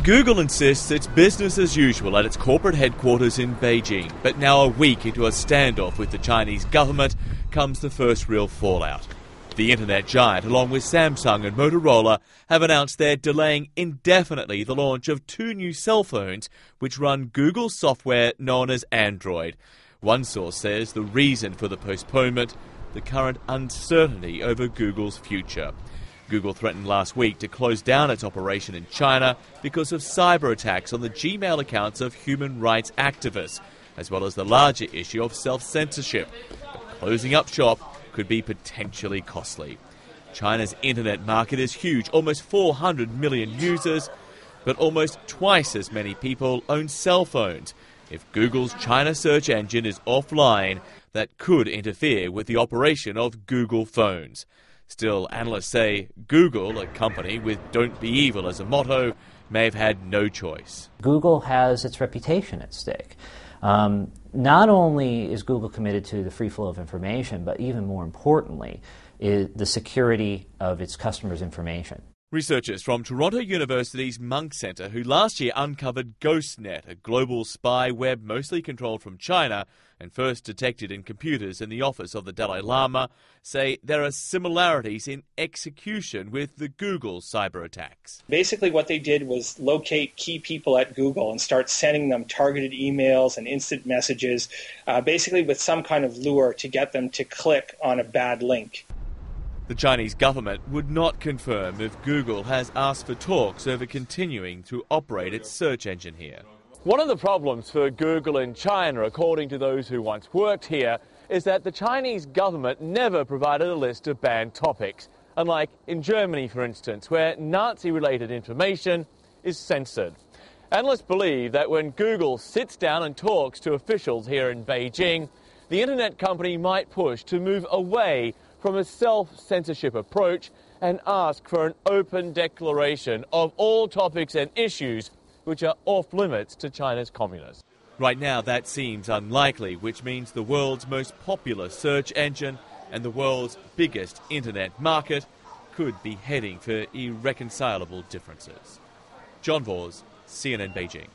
Google insists it's business as usual at its corporate headquarters in Beijing, but now a week into a standoff with the Chinese government comes the first real fallout. The internet giant, along with Samsung and Motorola, have announced they're delaying indefinitely the launch of 2 new cell phones which run Google software known as Android. One source says the reason for the postponement, the current uncertainty over Google's future. Google threatened last week to close down its operation in China because of cyber attacks on the Gmail accounts of human rights activists, as well as the larger issue of self-censorship. But closing up shop could be potentially costly. China's internet market is huge, almost 400 million users, but almost twice as many people own cell phones. If Google's China search engine is offline, that could interfere with the operation of Google phones. Still, analysts say Google, a company with "Don't be evil" as a motto, may have had no choice. Google has its reputation at stake. Not only is Google committed to the free flow of information, but even more importantly, is the security of its customers' information. Researchers from Toronto University's Munk Centre, who last year uncovered GhostNet, a global spy web mostly controlled from China and first detected in computers in the office of the Dalai Lama, say there are similarities in execution with the Google cyber attacks. Basically what they did was locate key people at Google and start sending them targeted emails and instant messages, basically with some kind of lure to get them to click on a bad link. The Chinese government would not confirm if Google has asked for talks over continuing to operate its search engine here. One of the problems for Google in China, according to those who once worked here, is that the Chinese government never provided a list of banned topics, unlike in Germany, for instance, where Nazi-related information is censored. Analysts believe that when Google sits down and talks to officials here in Beijing, the internet company might push to move away from a self-censorship approach and ask for an open declaration of all topics and issues which are off-limits to China's communists. Right now that seems unlikely, which means the world's most popular search engine and the world's biggest internet market could be heading for irreconcilable differences. John Vause, CNN Beijing.